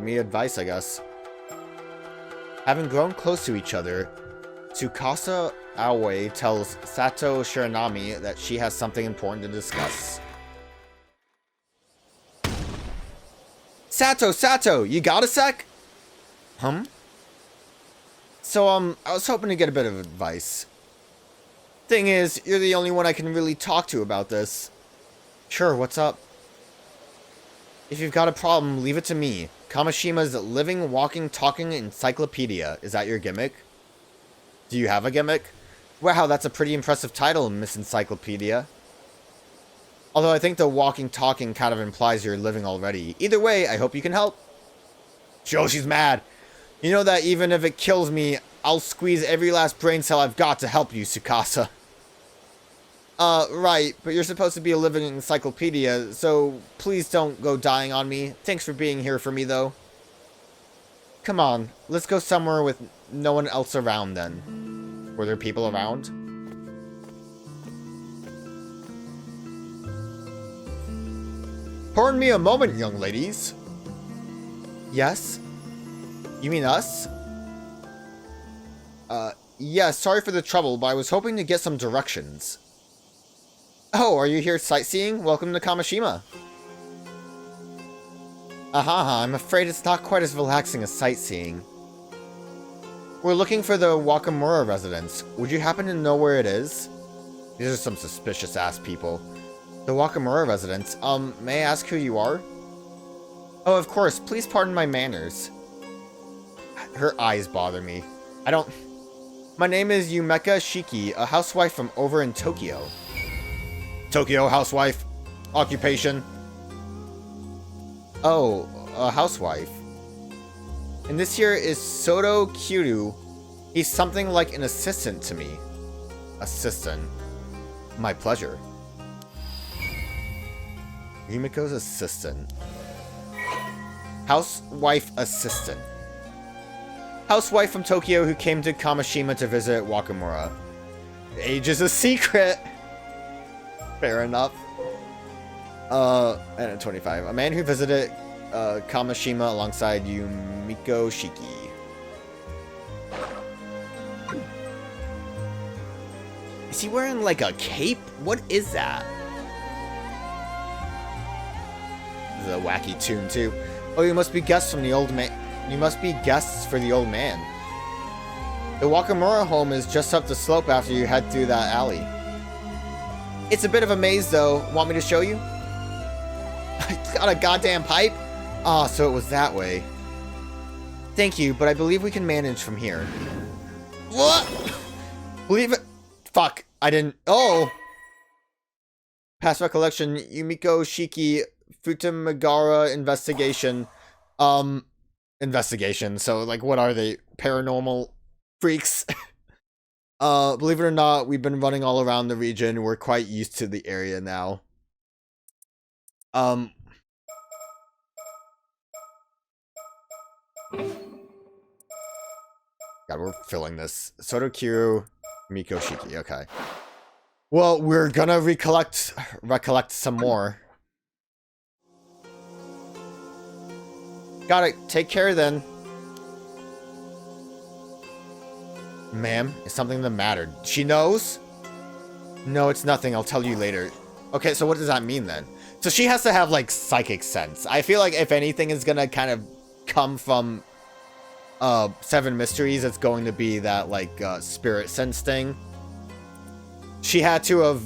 Give me advice, I guess. Having grown close to each other, Tsukasa Aoi tells Sato Shiranami that she has something important to discuss. Sato, you got a sec? So, I was hoping to get a bit of advice. Thing is, you're the only one I can really talk to about this. Sure, what's up? If you've got a problem, leave it to me. Kameshima's living, walking, talking encyclopedia. Is that your gimmick? Do you have a gimmick? Wow, that's a pretty impressive title, Miss Encyclopedia. Although I think the walking, talking kind of implies you're living already. Either way, I hope you can help. Joe, she's mad. You know that even if it kills me, I'll squeeze every last brain cell I've got to help you, Tsukasa. Right, but you're supposed to be a living encyclopedia, so please don't go dying on me. Thanks for being here for me, though. Come on, let's go somewhere with no one else around, then. Were there people around? Pardon me a moment, young ladies. Yes? You mean us? Yeah, sorry for the trouble, but I was hoping to get some directions. Oh, are you here sightseeing? Welcome to Kameshima. Aha, I'm afraid it's not quite as relaxing as sightseeing. We're looking for the Wakamura residence. Would you happen to know where it is? These are some suspicious-ass people. The Wakamura residence. May I ask who you are? Oh, of course. Please pardon my manners. Her eyes bother me. My name is Yumeka Shiki, a housewife from over in Tokyo. Tokyo housewife. Occupation. Oh, a housewife. And this here is Soto Kiryu. He's something like an assistant to me. Assistant. My pleasure. Yumiko's assistant. Housewife assistant. Housewife from Tokyo who came to Kameshima to visit Wakamura. Age is a secret. Fair enough. And at 25. A man who visited Kameshima alongside Yumiko Shiki. Is he wearing like a cape? What is that? This is a wacky tune too. Oh, you must be guests from the old man. You must be guests for the old man. The Wakamura home is just up the slope after you head through that alley. It's a bit of a maze though. Want me to show you? It's got a goddamn pipe? Ah, so it was that way. Thank you, but I believe we can manage from here. What? Believe it? Fuck, I didn't. Oh! Past recollection, Yumiko Shiki, Futamagara investigation. Investigation. So, like, what are they? Paranormal freaks? Believe it or not, we've been running all around the region. We're quite used to the area now. God, we're filling this. Sotokiro, Miko Shiki, okay. Well, we're gonna recollect some more. Got it. Take care then. Ma'am, is something the matter? She knows? No, it's nothing. I'll tell you later. Okay, so what does that mean then? So she has to have, like, psychic sense. I feel like if anything is gonna kind of come from Seven Mysteries, it's going to be that, like, spirit sense thing. She had to have...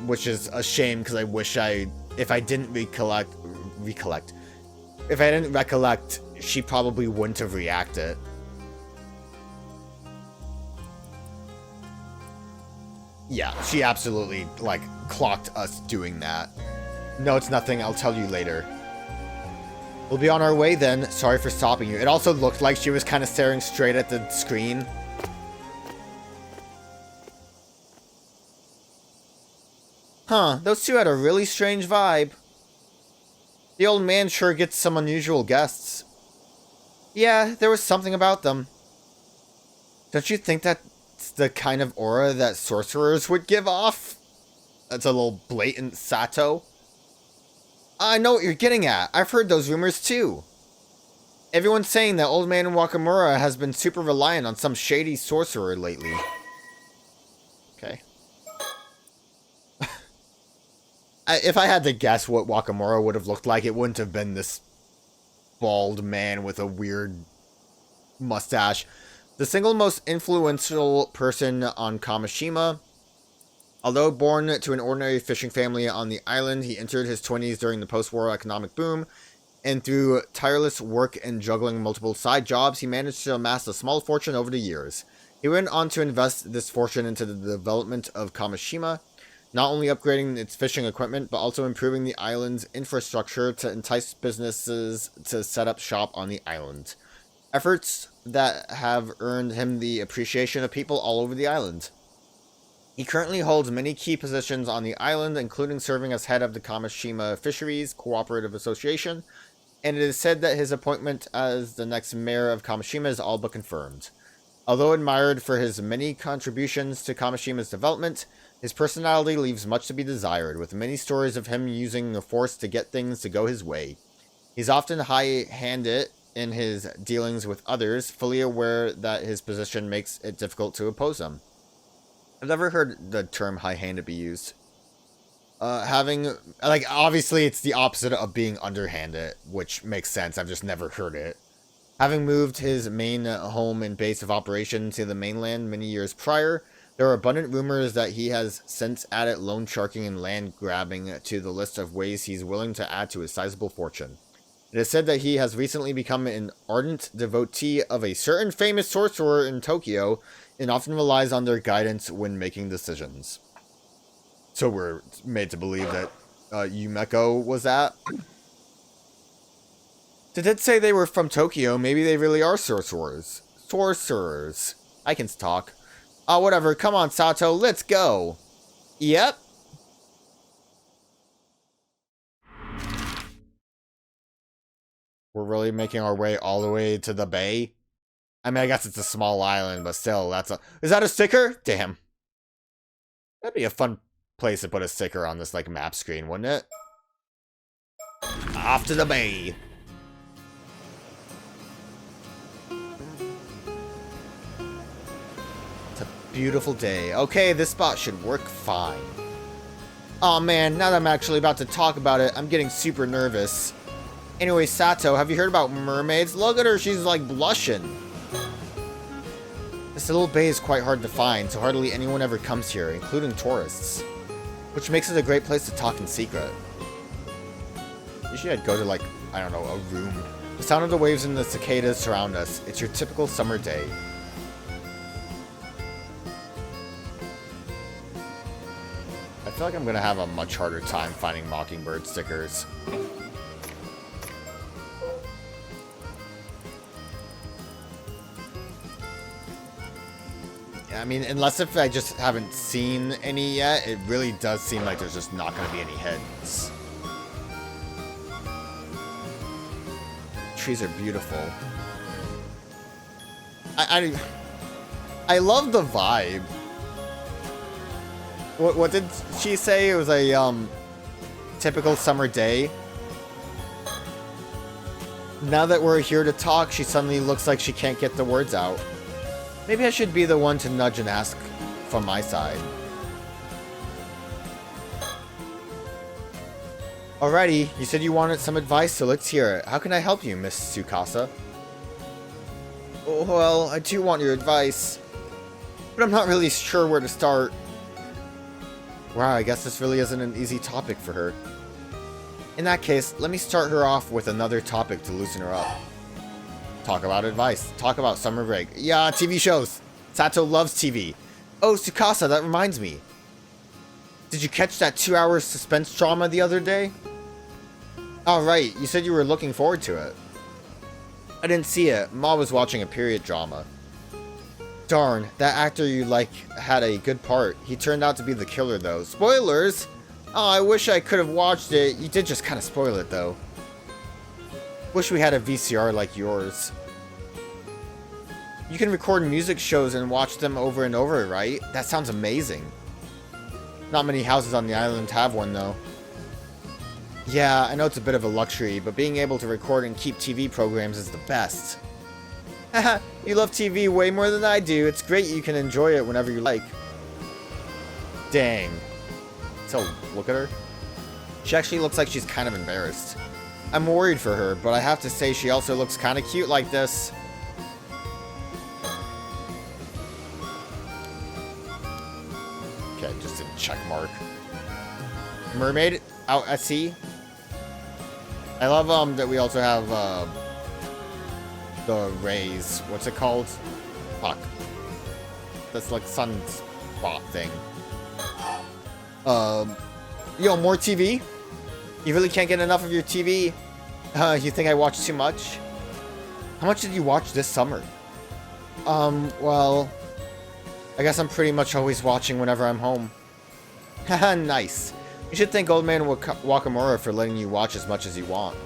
which is a shame, because I wish if I didn't recollect... If I didn't recollect, she probably wouldn't have reacted. Yeah, she absolutely, like, clocked us doing that. No, it's nothing. I'll tell you later. We'll be on our way then. Sorry for stopping you. It also looked like she was kind of staring straight at the screen. Huh, those two had a really strange vibe. The old man sure gets some unusual guests. Yeah, there was something about them. Don't you think that's the kind of aura that sorcerers would give off? That's a little blatant Sato. I know what you're getting at. I've heard those rumors too. Everyone's saying that Old Man Wakamura has been super reliant on some shady sorcerer lately. Okay. If I had to guess what Wakamura would have looked like, it wouldn't have been this bald man with a weird mustache. The single most influential person on Kameshima. Although born to an ordinary fishing family on the island, he entered his 20s during the post-war economic boom, and through tireless work and juggling multiple side jobs, he managed to amass a small fortune over the years. He went on to invest this fortune into the development of Kameshima, not only upgrading its fishing equipment, but also improving the island's infrastructure to entice businesses to set up shop on the island. Efforts that have earned him the appreciation of people all over the island. He currently holds many key positions on the island, including serving as head of the Kameshima Fisheries Cooperative Association, and it is said that his appointment as the next mayor of Kameshima is all but confirmed. Although admired for his many contributions to Kameshima's development, his personality leaves much to be desired, with many stories of him using the force to get things to go his way. He's often high-handed in his dealings with others, fully aware that his position makes it difficult to oppose him. I've never heard the term high-handed be used. Obviously it's the opposite of being underhanded, which makes sense. I've just never heard it. Having moved his main home and base of operation to the mainland many years prior, there are abundant rumors that he has since added loan sharking and land grabbing to the list of ways he's willing to add to his sizable fortune. It is said that he has recently become an ardent devotee of a certain famous sorcerer in Tokyo, and often relies on their guidance when making decisions. So we're made to believe that Yumeko was that. They did say they were from Tokyo. Maybe they really are sorcerers. Sorcerers. I can talk. Whatever. Come on, Sato. Let's go. Yep. We're really making our way all the way to the bay. I mean, I guess it's a small island, but still, that's a... Is that a sticker? Damn. That'd be a fun place to put a sticker on this, like, map screen, wouldn't it? Off to the bay. It's a beautiful day. Okay, this spot should work fine. Oh man, now that I'm actually about to talk about it, I'm getting super nervous. Anyway, Sato, have you heard about mermaids? Look at her, she's like blushing. This little bay is quite hard to find, so hardly anyone ever comes here, including tourists. Which makes it a great place to talk in secret. Usually I'd go to, like, I don't know, a room. The sound of the waves and the cicadas surround us. It's your typical summer day. I feel like I'm gonna have a much harder time finding mockingbird stickers. I mean, unless if I just haven't seen any yet, it really does seem like there's just not going to be any heads. Trees are beautiful. I love the vibe. What did she say? It was a typical summer day. Now that we're here to talk, she suddenly looks like she can't get the words out. Maybe I should be the one to nudge and ask from my side. Alrighty, you said you wanted some advice, so let's hear it. How can I help you, Miss Tsukasa? Oh, well, I do want your advice, but I'm not really sure where to start. Wow, I guess this really isn't an easy topic for her. In that case, let me start her off with another topic to loosen her up. Talk about advice. Talk about summer break. Yeah, TV shows. Sato loves TV. Oh, Tsukasa, that reminds me. Did you catch that 2-hour suspense drama the other day? Oh, right. You said you were looking forward to it. I didn't see it. Ma was watching a period drama. Darn, that actor you like had a good part. He turned out to be the killer, though. Spoilers? Oh, I wish I could have watched it. You did just kind of spoil it, though. Wish we had a VCR like yours. You can record music shows and watch them over and over, right? That sounds amazing. Not many houses on the island have one, though. Yeah, I know it's a bit of a luxury, but being able to record and keep TV programs is the best. Haha, you love TV way more than I do. It's great you can enjoy it whenever you like. Dang. So, look at her. She actually looks like she's kind of embarrassed. I'm worried for her, but I have to say she also looks kind of cute like this. Okay, just a check mark. Mermaid out at sea. I love that we also have the rays. What's it called? Fuck. That's like sunspot thing. Yo, more TV? You really can't get enough of your TV? You think I watch too much? How much did you watch this summer? Well, I guess I'm pretty much always watching whenever I'm home. Haha, nice. You should thank Old Man Wakamura for letting you watch as much as you want.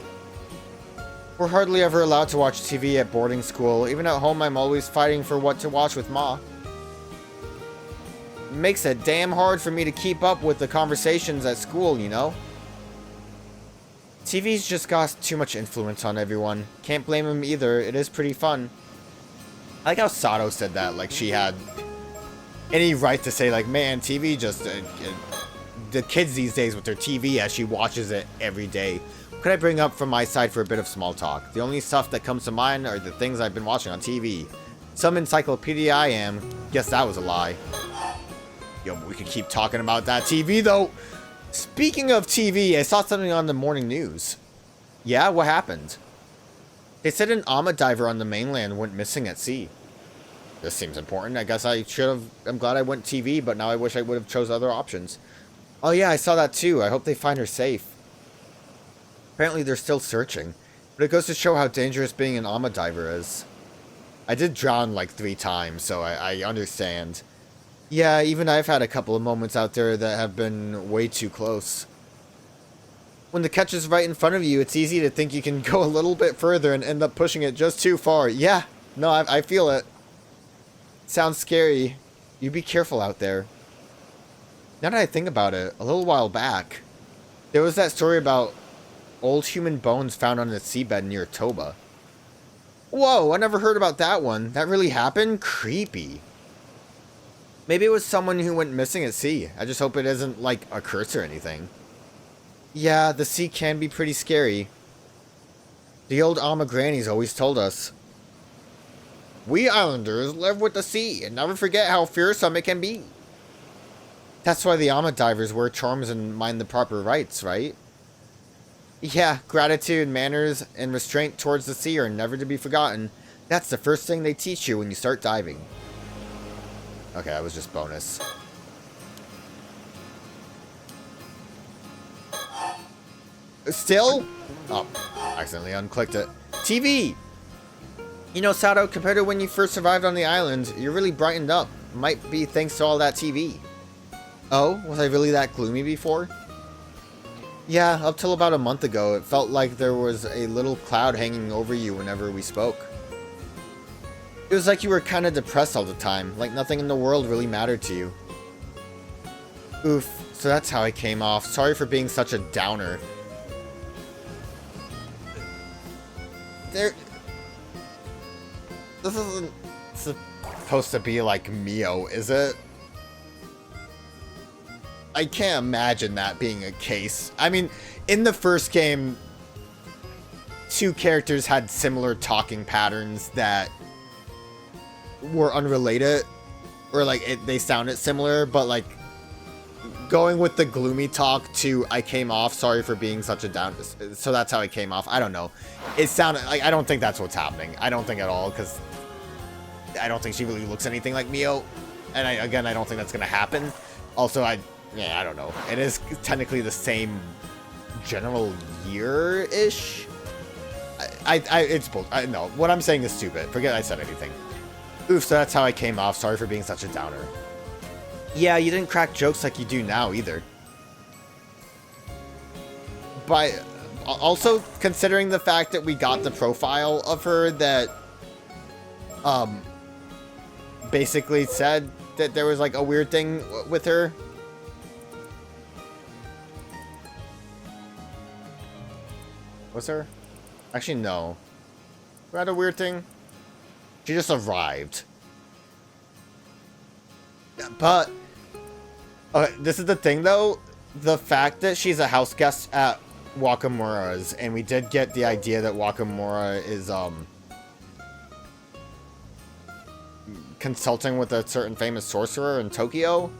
We're hardly ever allowed to watch TV at boarding school. Even at home, I'm always fighting for what to watch with Ma. It makes it damn hard for me to keep up with the conversations at school, you know? TV's just got too much influence on everyone. Can't blame him either. It is pretty fun. I like how Sato said that, like she had any right to say, like, man, TV just... the kids these days with their TV as she watches it every day. What could I bring up from my side for a bit of small talk? The only stuff that comes to mind are the things I've been watching on TV. Some encyclopedia I am. Guess that was a lie. Yo, we could keep talking about that TV, though. Speaking of TV, I saw something on the morning news. Yeah, what happened? They said an Ama diver on the mainland went missing at sea. This seems important. I guess I should have... I'm glad I went TV, but now I wish I would have chose other options. Oh yeah, I saw that too. I hope they find her safe. Apparently they're still searching. But it goes to show how dangerous being an Ama diver is. I did drown like 3 times, so I understand. Yeah, even I've had a couple of moments out there that have been way too close. When the catch is right in front of you, it's easy to think you can go a little bit further and end up pushing it just too far. Yeah, no, I feel it. Sounds scary. You be careful out there. Now that I think about it, a little while back, there was that story about old human bones found on the seabed near Toba. Whoa, I never heard about that one. That really happened? Creepy. Maybe it was someone who went missing at sea. I just hope it isn't, like, a curse or anything. Yeah, the sea can be pretty scary. The old Ama grannies always told us. We islanders live with the sea and never forget how fearsome it can be. That's why the Ama divers wear charms and mind the proper rites, right? Yeah, gratitude, manners, and restraint towards the sea are never to be forgotten. That's the first thing they teach you when you start diving. Okay, that was just bonus. Still? Oh, accidentally unclicked it. TV! You know, Sato, compared to when you first arrived on the island, you're really brightened up. Might be thanks to all that TV. Oh, was I really that gloomy before? Yeah, up till about a month ago, it felt like there was a little cloud hanging over you whenever we spoke. It was like you were kind of depressed all the time, like nothing in the world really mattered to you. Oof, so that's how I came off. Sorry for being such a downer. This isn't supposed to be like Mio, is it? I can't imagine that being a case. I mean, in the first game, 2 characters had similar talking patterns that were unrelated, or like they sounded similar, but like going with the gloomy talk to I came off, sorry for being such a down, so that's how I came off. I don't know. It sounded like, I don't think that's what's happening. I don't think at all, because I don't think she really looks anything like Mio, and again, I don't think that's gonna happen. Also, I don't know. It is technically the same general year-ish. It's bull. No, what I'm saying is stupid. Forget I said anything. Oof, so that's how I came off. Sorry for being such a downer. Yeah, you didn't crack jokes like you do now, either. But also, considering the fact that we got the profile of her that, basically said that there was, like, a weird thing with her. Was there? Actually, no. Was that a weird thing? She just arrived. But, okay, this is the thing, though. The fact that she's a house guest at Wakamura's, and we did get the idea that Wakamura is, consulting with a certain famous sorcerer in Tokyo.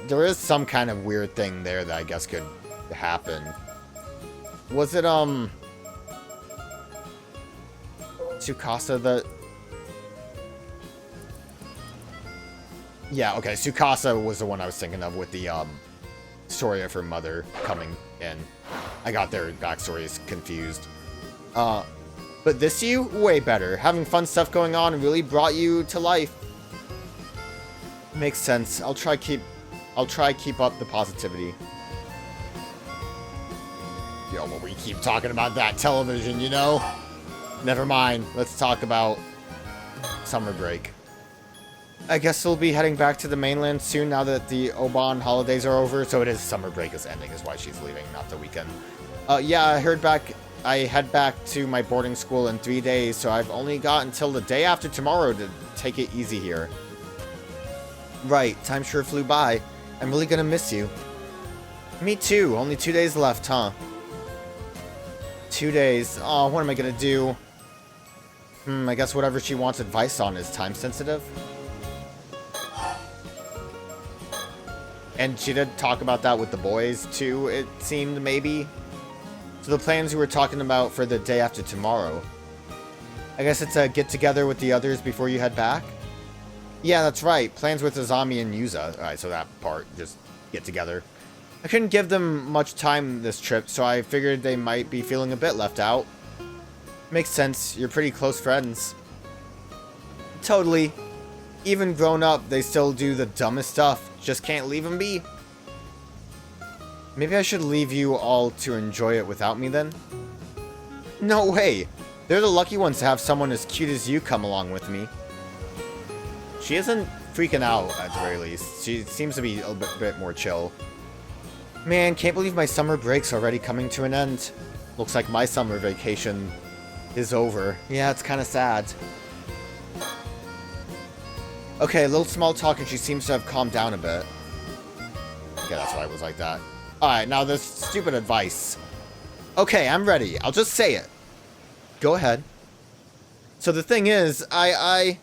There is some kind of weird thing there that I guess could happen. Was it, Tsukasa that... Yeah, okay, Tsukasa was the one I was thinking of with the, story of her mother coming in. I got their backstories confused. But this you? Way better. Having fun stuff going on really brought you to life. Makes sense. I'll try keep up the positivity. Yo, but we keep talking about that television, you know? Never mind. Let's talk about summer break. I guess we'll be heading back to the mainland soon now that the Oban holidays are over. So it is summer break is ending is why she's leaving, not the weekend. Yeah, I head back to my boarding school in 3 days, so I've only got until the day after tomorrow to take it easy here. Right, time sure flew by. I'm really gonna miss you. Me too, only 2 days left, huh? 2 days. Oh, what am I gonna do? I guess whatever she wants advice on is time sensitive. And she did talk about that with the boys, too, it seemed, maybe. So the plans we were talking about for the day after tomorrow. I guess it's a get-together with the others before you head back? Yeah, that's right. Plans with Azami and Yuza. Alright, so that part, just get together. I couldn't give them much time this trip, so I figured they might be feeling a bit left out. Makes sense. You're pretty close friends. Totally. Even grown up, they still do the dumbest stuff. Just can't leave them be. Maybe I should leave you all to enjoy it without me then? No way! They're the lucky ones to have someone as cute as you come along with me. She isn't freaking out, at the very least. She seems to be a bit more chill. Man, can't believe my summer break's already coming to an end. Looks like my summer vacation is over. Yeah, it's kind of sad. Okay, a little small talk and she seems to have calmed down a bit. Okay, that's why it was like that. Alright, now this stupid advice. Okay, I'm ready. I'll just say it. Go ahead. So the thing is, I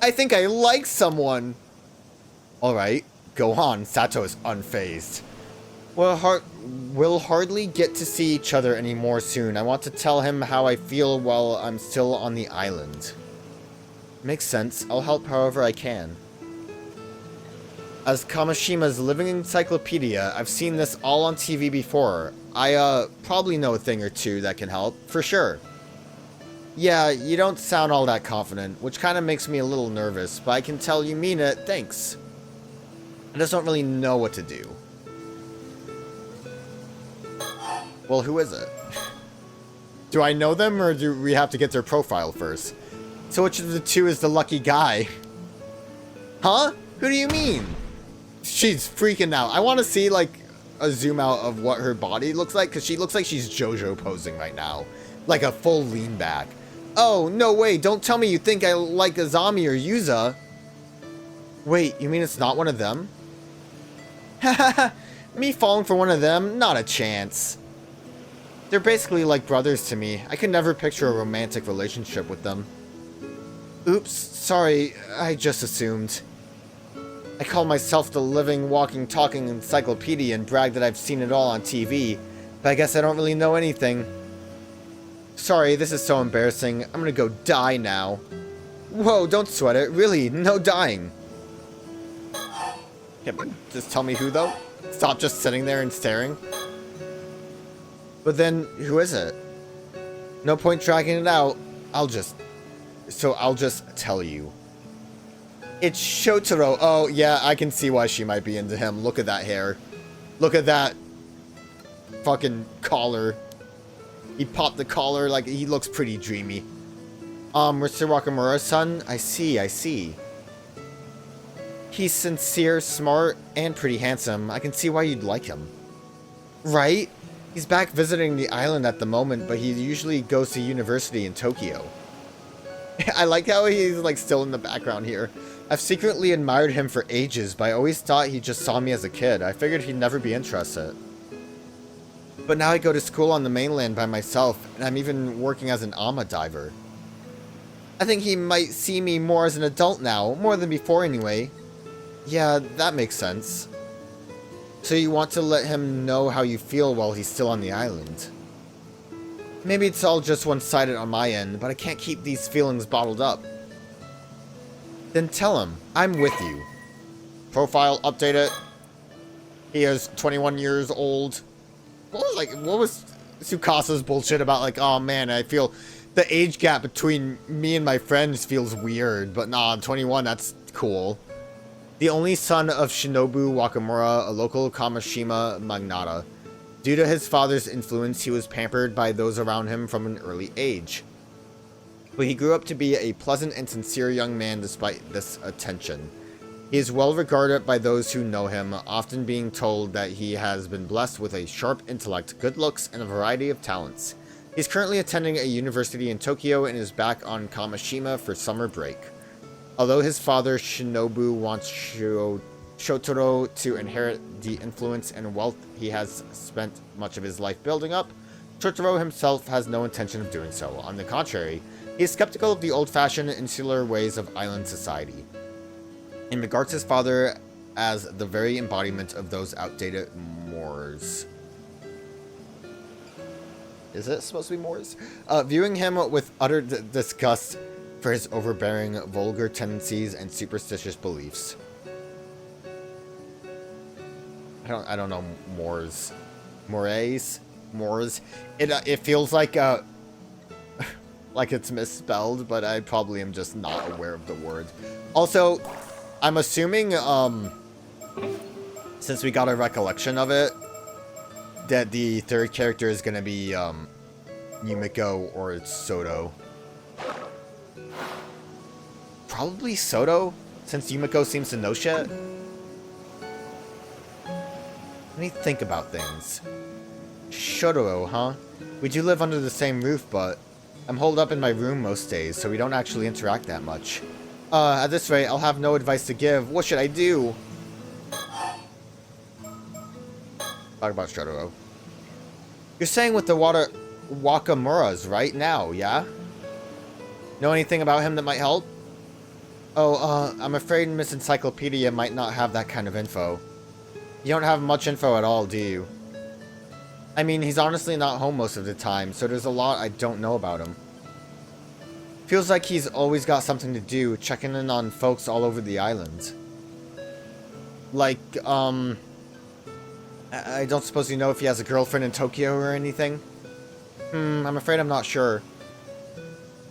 think I like someone. Alright, go on. Sato is unfazed. We'll hardly get to see each other anymore soon. I want to tell him how I feel while I'm still on the island. Makes sense. I'll help however I can. As Kameshima's living encyclopedia, I've seen this all on TV before. I, probably know a thing or two that can help, for sure. Yeah, you don't sound all that confident, which kind of makes me a little nervous, but I can tell you mean it, thanks. I just don't really know what to do. Well, who is it? Do I know them, or do we have to get their profile first? So which of the two is the lucky guy? Huh? Who do you mean? She's freaking out. I want to see, like, a zoom out of what her body looks like, because she looks like she's JoJo posing right now. Like a full lean back. Oh, no way. Don't tell me you think I like Azami or Yuza. Wait, you mean it's not one of them? Haha, me falling for one of them? Not a chance. They're basically like brothers to me. I could never picture a romantic relationship with them. Oops, sorry, I just assumed. I call myself the living, walking, talking encyclopedia and brag that I've seen it all on TV, but I guess I don't really know anything. Sorry, this is so embarrassing. I'm gonna go die now. Whoa, don't sweat it. Really, no dying. Yeah, but just tell me who, though? Stop just sitting there and staring. But then, who is it? No point dragging it out. I'll just tell you. It's Shotaro. Oh, yeah, I can see why she might be into him. Look at that hair. Look at that fucking collar. He popped the collar, like, he looks pretty dreamy. Mr. Wakamura's son? I see. He's sincere, smart, and pretty handsome. I can see why you'd like him. Right? He's back visiting the island at the moment, but he usually goes to university in Tokyo. I like how he's like still in the background here. I've secretly admired him for ages, but I always thought he just saw me as a kid. I figured he'd never be interested. But now I go to school on the mainland by myself, and I'm even working as an AMA diver. I think he might see me more as an adult now, more than before anyway. Yeah, that makes sense. So you want to let him know how you feel while he's still on the island. Maybe it's all just one-sided on my end, but I can't keep these feelings bottled up. Then tell him, I'm with you. Profile updated. He is 21 years old. What was Tsukasa's bullshit about, like, oh man, I feel the age gap between me and my friends feels weird, but nah, I'm 21, that's cool. The only son of Shinobu Wakamura, a local Kameshima magnate. Due to his father's influence, he was pampered by those around him from an early age. But he grew up to be a pleasant and sincere young man despite this attention. He is well regarded by those who know him, often being told that he has been blessed with a sharp intellect, good looks, and a variety of talents. He's currently attending a university in Tokyo and is back on Kameshima for summer break. Although his father, Shinobu, wants Shotaro to inherit the influence and wealth he has spent much of his life building up, Shotaro himself has no intention of doing so. On the contrary, he is skeptical of the old-fashioned insular ways of island society, and regards his father as the very embodiment of those outdated mores. Is it supposed to be mores? Viewing him with utter disgust for his overbearing, vulgar tendencies and superstitious beliefs. I don't know mores. Mores? Mores? It feels like like it's misspelled, but I probably am just not aware of the word. Also, I'm assuming, since we got a recollection of it, that the third character is gonna be, Yumiko or Soto. Probably Soto, since Yumiko seems to know shit. Let me think about things. Shotaro, huh? We do live under the same roof, but I'm holed up in my room most days, so we don't actually interact that much. At this rate, I'll have no advice to give. What should I do? Talk about Shotaro. You're saying with the Wakamuras right now, yeah? Know anything about him that might help? Oh, I'm afraid Miss Encyclopedia might not have that kind of info. You don't have much info at all, do you? I mean, he's honestly not home most of the time, so there's a lot I don't know about him. Feels like he's always got something to do, checking in on folks all over the island. Like, I don't suppose you know if he has a girlfriend in Tokyo or anything? I'm afraid I'm not sure.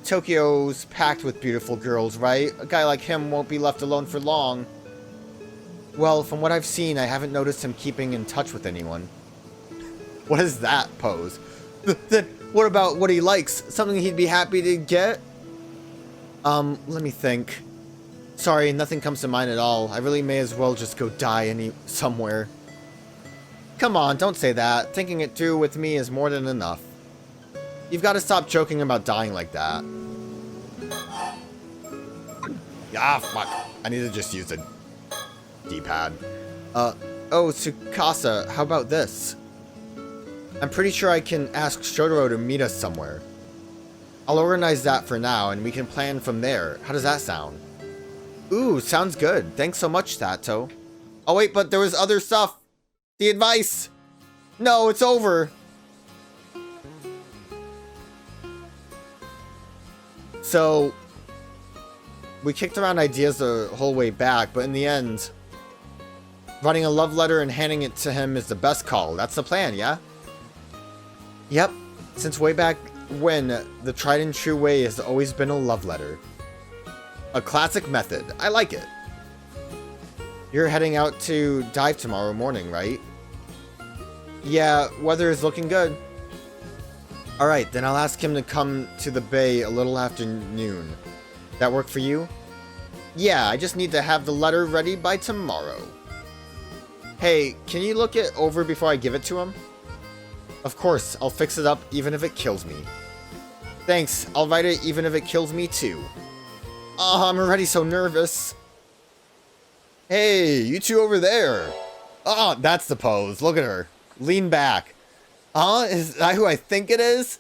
Tokyo's packed with beautiful girls, right? A guy like him won't be left alone for long. Well, from what I've seen, I haven't noticed him keeping in touch with anyone. What is that pose? Then what about what he likes? Something he'd be happy to get? Let me think. Sorry, nothing comes to mind at all. I really may as well just go die somewhere. Come on, don't say that. Thinking it through with me is more than enough. You've got to stop joking about dying like that. Ah, fuck. I need to just use a D-pad. Oh, Tsukasa, how about this? I'm pretty sure I can ask Shotaro to meet us somewhere. I'll organize that for now, and we can plan from there. How does that sound? Ooh, sounds good. Thanks so much, Sato. Oh wait, but there was other stuff. The advice. No, it's over. So, we kicked around ideas the whole way back, but in the end, writing a love letter and handing it to him is the best call. That's the plan, yeah? Yep. Since way back when, the tried and true way has always been a love letter. A classic method. I like it. You're heading out to dive tomorrow morning, right? Yeah, weather is looking good. Alright, then I'll ask him to come to the bay a little after noon. That work for you? Yeah, I just need to have the letter ready by tomorrow. Hey, can you look it over before I give it to him? Of course, I'll fix it up even if it kills me. Thanks, I'll write it even if it kills me too. Oh, I'm already so nervous. Hey, you two over there. Oh, that's the pose. Look at her. Lean back. Is that who I think it is?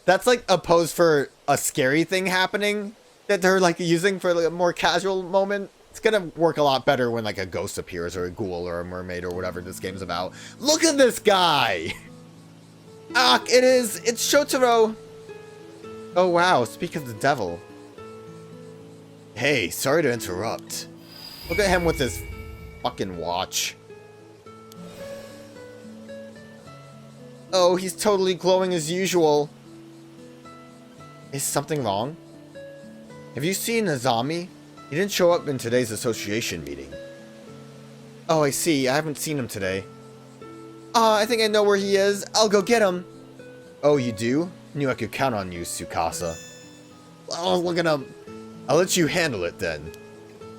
That's like a pose for a scary thing happening that they're like using for like a more casual moment. It's gonna work a lot better when like a ghost appears or a ghoul or a mermaid or whatever this game's about. Look at this guy! Ah, it's Shotaro! Oh wow, speak of the devil. Hey, sorry to interrupt. Look at him with his fucking watch. Oh, he's totally glowing as usual. Is something wrong? Have you seen Azami? He didn't show up in today's association meeting. Oh, I see. I haven't seen him today. I think I know where he is. I'll go get him. Oh, you do? Knew I could count on you, Tsukasa. Oh, look at him. I'll let you handle it then.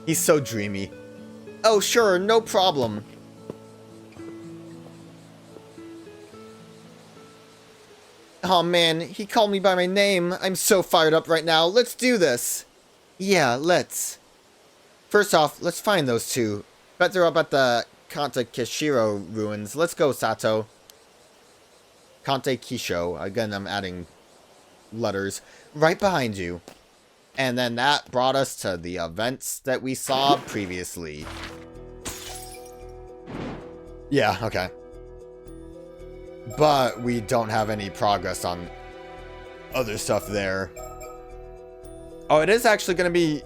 He's so dreamy. Oh, sure. No problem. Oh man, he called me by my name. I'm so fired up right now. Let's do this. Yeah, let's. First off, let's find those two. Bet they're up at the Kante Kishiro ruins. Let's go, Sato. Kante Kisho. Again, I'm adding letters. Right behind you. And then that brought us to the events that we saw previously. Yeah, okay. But we don't have any progress on other stuff there. Oh, it is actually going to be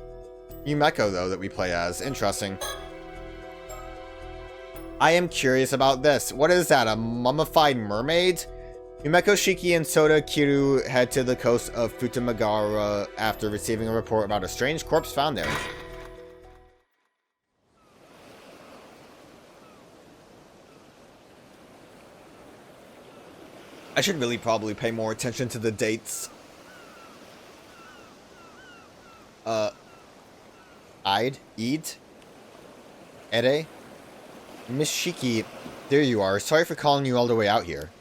Yumeko, though, that we play as. Interesting. I am curious about this. What is that, a mummified mermaid? Yumeko, Shiki, and Soda Kiru head to the coast of Futamagara after receiving a report about a strange corpse found there. I should really probably pay more attention to the dates. Eid? Ere? Miss Shiki, there you are. Sorry for calling you all the way out here.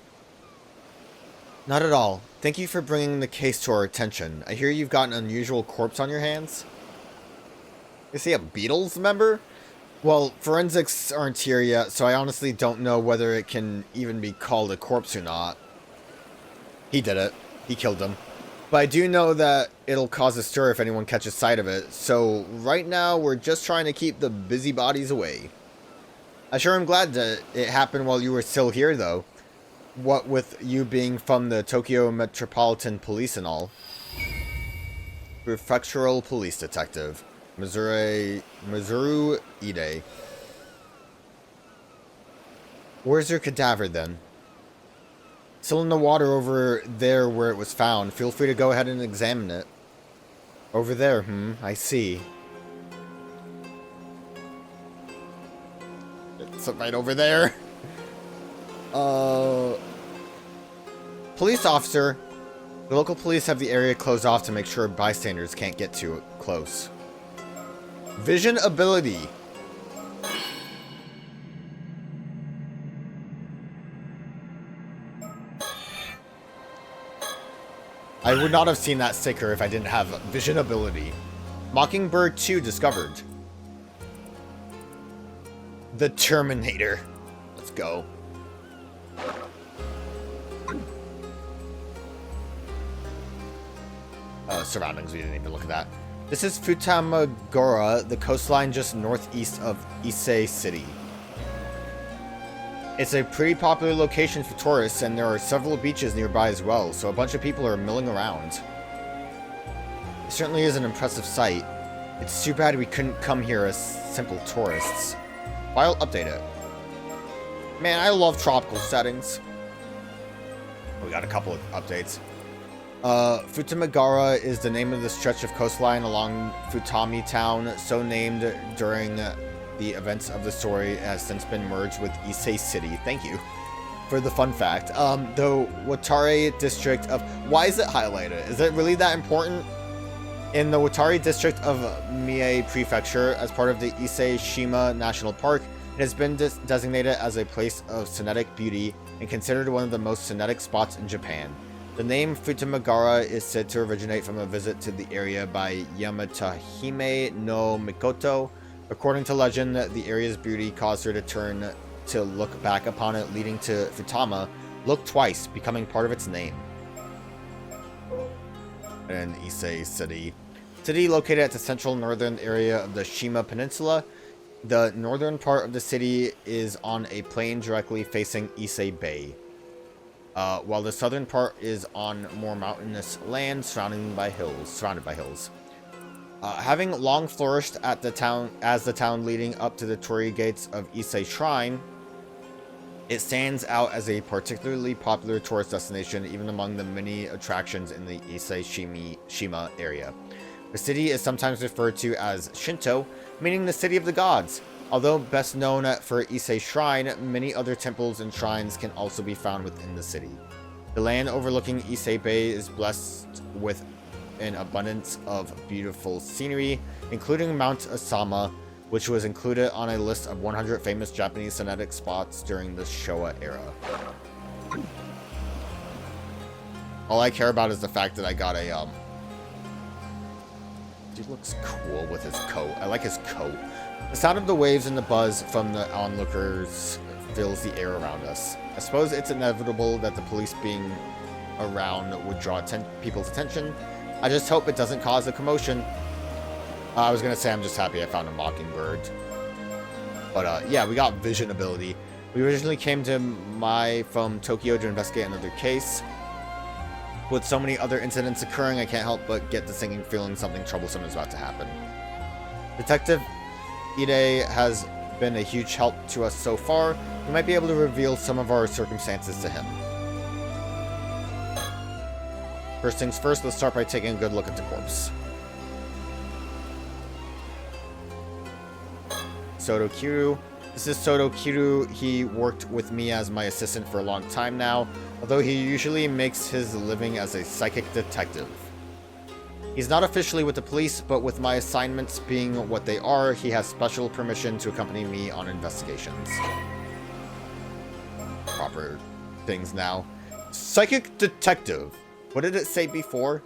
Not at all. Thank you for bringing the case to our attention. I hear you've got an unusual corpse on your hands. Is he a Beatles member? Well, forensics aren't here yet, so I honestly don't know whether it can even be called a corpse or not. He did it. He killed him. But I do know that it'll cause a stir if anyone catches sight of it, so right now we're just trying to keep the busybodies away. I sure am glad that it happened while you were still here, though. What with you being from the Tokyo Metropolitan Police and all. Prefectural Police Detective. Mizuru Ide. Where's your cadaver, then? Still in the water over there where it was found. Feel free to go ahead and examine it. Over there, I see. It's right over there. Police officer. The local police have the area closed off to make sure bystanders can't get too close. Vision ability. I would not have seen that sticker if I didn't have vision ability. Mockingbird 2 discovered. The Terminator. Let's go. Surroundings, we didn't even look at that. This is Futamagara, the coastline just northeast of Ise City. It's a pretty popular location for tourists, and there are several beaches nearby as well, so a bunch of people are milling around. It certainly is an impressive sight. It's too bad we couldn't come here as simple tourists. I'll update it. Man, I love tropical settings. We got a couple of updates. Futamagara is the name of the stretch of coastline along Futami Town, so named during the events of the story. It has since been merged with Ise City. Thank you for the fun fact. The Watari district of... Why is it highlighted? Is it really that important? In the Watari district of Mie Prefecture, as part of the Ise-Shima National Park, it has been designated as a place of scenic beauty and considered one of the most scenic spots in Japan. The name Futamagara is said to originate from a visit to the area by Yamatahime no Mikoto. According to legend, the area's beauty caused her to turn to look back upon it, leading to Futama, look twice, becoming part of its name. And Ise City. City located at the central northern area of the Shima Peninsula. The northern part of the city is on a plain directly facing Ise Bay, while the southern part is on more mountainous land surrounded by hills. Having long flourished at the town leading up to the torii gates of Ise Shrine, it stands out as a particularly popular tourist destination even among the many attractions in the Ise-Shima area. The city is sometimes referred to as Shinto, meaning the city of the gods. Although best known for Ise Shrine, many other temples and shrines can also be found within the city. The land overlooking Ise Bay is blessed with an abundance of beautiful scenery, including Mount Asama, which was included on a list of 100 famous Japanese scenic spots during the Showa era. All I care about is the fact that I got a, Dude looks cool with his coat. I like his coat. The sound of the waves and the buzz from the onlookers fills the air around us. I suppose it's inevitable that the police being around would draw people's attention. I just hope it doesn't cause a commotion. I was gonna say I'm just happy I found a mockingbird. But yeah, we got vision ability. We originally came to from Tokyo to investigate another case. With so many other incidents occurring, I can't help but get the sinking feeling something troublesome is about to happen. Detective Ide has been a huge help to us so far. We might be able to reveal some of our circumstances to him. First things first, let's start by taking a good look at the corpse. Soto Kiru. This is Soto Kiru. He worked with me as my assistant for a long time now, although he usually makes his living as a psychic detective. He's not officially with the police, but with my assignments being what they are, he has special permission to accompany me on investigations. Proper things now. Psychic detective. What did it say before?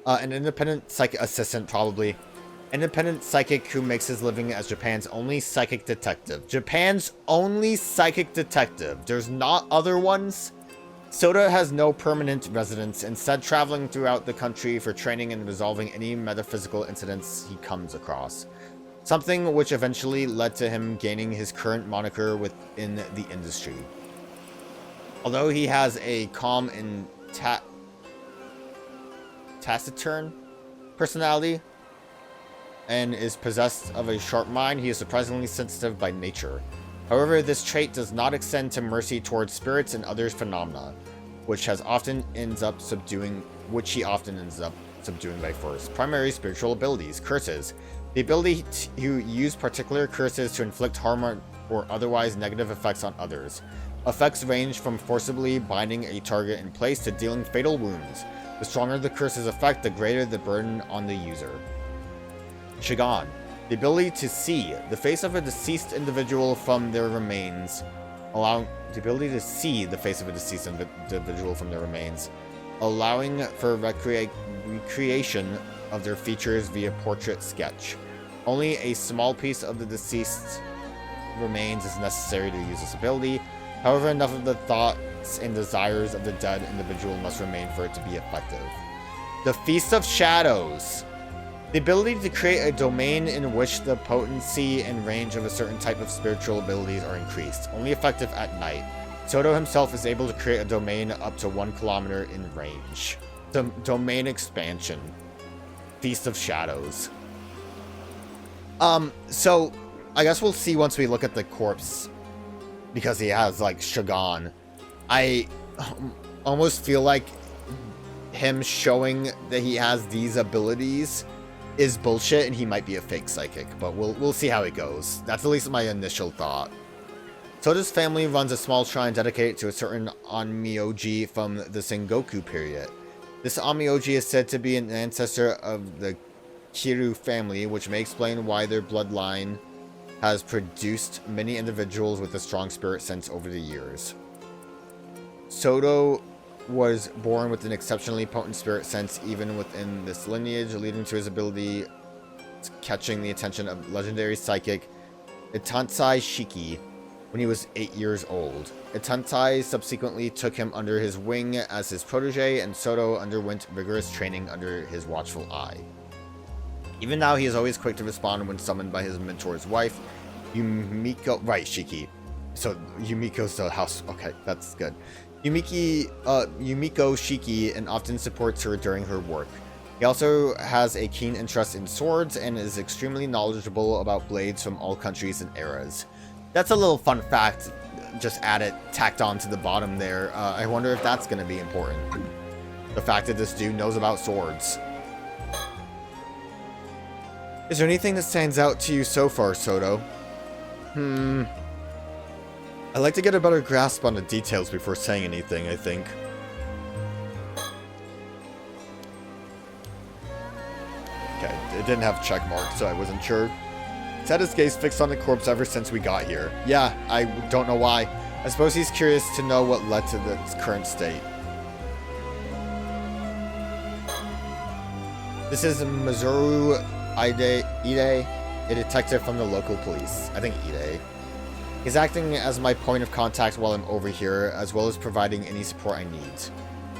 An independent psychic assistant, probably. Independent psychic who makes his living as Japan's only psychic detective. Japan's only psychic detective. There's not other ones? Soda has no permanent residence, instead traveling throughout the country for training and resolving any metaphysical incidents he comes across. Something which eventually led to him gaining his current moniker within the industry. Although he has a calm and taciturn personality, and is possessed of a sharp mind, he is surprisingly sensitive by nature. However, this trait does not extend to mercy towards spirits and other phenomena, which he often ends up subduing by force. Primary spiritual abilities: curses. The ability to use particular curses to inflict harm or otherwise negative effects on others. Effects range from forcibly binding a target in place to dealing fatal wounds. The stronger the curse's effect, the greater the burden on the user. Shigan. The ability to see the face of a deceased individual from their remains, allowing for recreation of their features via portrait sketch. Only a small piece of the deceased remains is necessary to use this ability. However, enough of the thoughts and desires of the dead individual must remain for it to be effective. The Feast of Shadows. The ability to create a domain in which the potency and range of a certain type of spiritual abilities are increased. Only effective at night. Soto himself is able to create a domain up to 1 kilometer in range. The domain expansion. Feast of Shadows. So, I guess we'll see once we look at the corpse. Because he has, like, Shigan. I almost feel like him showing that he has these abilities is bullshit and he might be a fake psychic, but we'll see how it goes. That's at least my initial thought. Soda's family runs a small shrine dedicated to a certain Onmyoji from the Sengoku period. This Onmyoji is said to be an ancestor of the Kiru family, which may explain why their bloodline has produced many individuals with a strong spirit sense over the years. Soto was born with an exceptionally potent spirit sense even within this lineage, leading to his ability catching the attention of legendary psychic Itansai Shiki when he was 8 years old. Itansai subsequently took him under his wing as his protege, and Soto underwent vigorous training under his watchful eye. Even now, he is always quick to respond when summoned by his mentor's wife, Yumiko. Right, Shiki. So, Yumiko's the house. Okay, that's good. Yumiko Shiki, and often supports her during her work. He also has a keen interest in swords and is extremely knowledgeable about blades from all countries and eras. That's a little fun fact, just tacked on to the bottom there. I wonder if that's going to be important. The fact that this dude knows about swords. Is there anything that stands out to you so far, Soto? I'd like to get a better grasp on the details before saying anything, I think. Okay, it didn't have a check mark, so I wasn't sure. He's had his gaze fixed on the corpse ever since we got here. Yeah, I don't know why. I suppose he's curious to know what led to its current state. This is Masaru Ide, a detective from the local police. I think Ide. He's acting as my point of contact while I'm over here, as well as providing any support I need.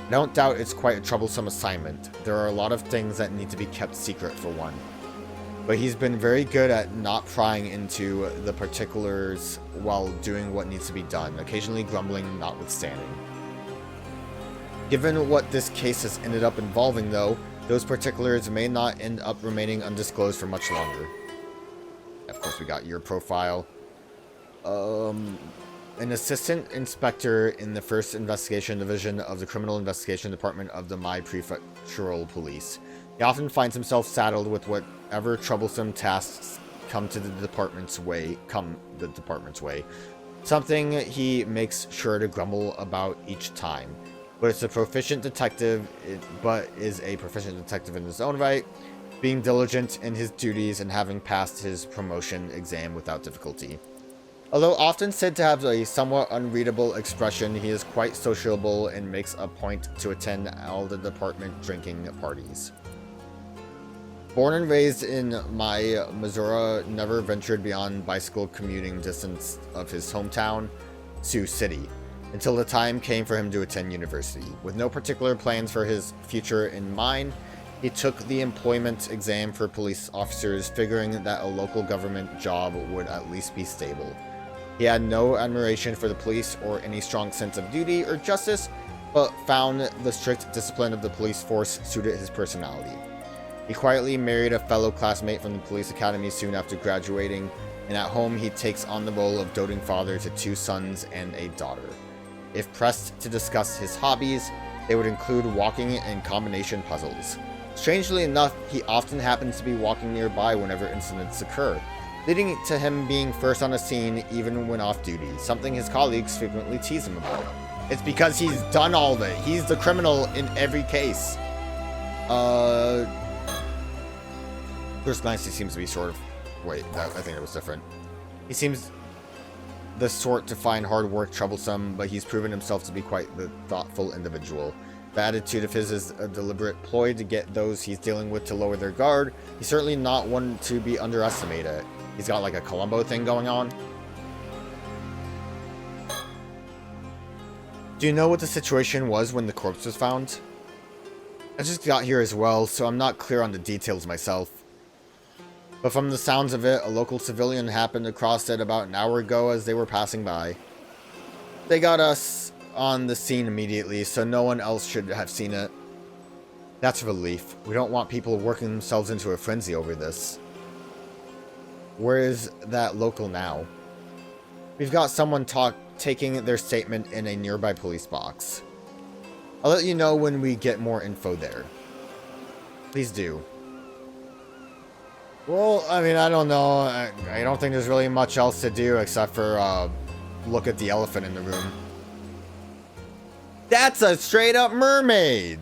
I don't doubt it's quite a troublesome assignment. There are a lot of things that need to be kept secret for one. But he's been very good at not prying into the particulars while doing what needs to be done, occasionally grumbling notwithstanding. Given what this case has ended up involving, though, those particulars may not end up remaining undisclosed for much longer. Of course, we got your profile. An assistant inspector in the 1st Investigation Division of the Criminal Investigation Department of the Mai Prefectural Police. He often finds himself saddled with whatever troublesome tasks come the department's way. Something he makes sure to grumble about each time. But is a proficient detective in his own right, being diligent in his duties and having passed his promotion exam without difficulty. Although often said to have a somewhat unreadable expression, he is quite sociable and makes a point to attend all the department drinking parties. Born and raised in Mai, Missouri, never ventured beyond bicycle commuting distance of his hometown, Sioux City, until the time came for him to attend university. With no particular plans for his future in mind, he took the employment exam for police officers, figuring that a local government job would at least be stable. He had no admiration for the police or any strong sense of duty or justice, but found the strict discipline of the police force suited his personality. He quietly married a fellow classmate from the police academy soon after graduating, and at home he takes on the role of doting father to 2 sons and a daughter. If pressed to discuss his hobbies, they would include walking and combination puzzles. Strangely enough, he often happens to be walking nearby whenever incidents occur, leading to him being first on the scene even when off duty, something his colleagues frequently tease him about. It's because he's done all of it. He's the criminal in every case. First glance, he seems to be sort of... Wait, I think it was different. He seems the sort to find hard work troublesome, but he's proven himself to be quite the thoughtful individual. The attitude of his is a deliberate ploy to get those he's dealing with to lower their guard. He's certainly not one to be underestimated. He's got like a Columbo thing going on. Do you know what the situation was when the corpse was found? I just got here as well, so I'm not clear on the details myself. But from the sounds of it, a local civilian happened across it about an hour ago as they were passing by. They got us on the scene immediately, so no one else should have seen it. That's a relief. We don't want people working themselves into a frenzy over this. Where is that local now? We've got someone taking their statement in a nearby police box. I'll let you know when we get more info there. Please do. Well, I mean, I don't know. I don't think there's really much else to do except for look at the elephant in the room. That's a straight up mermaid!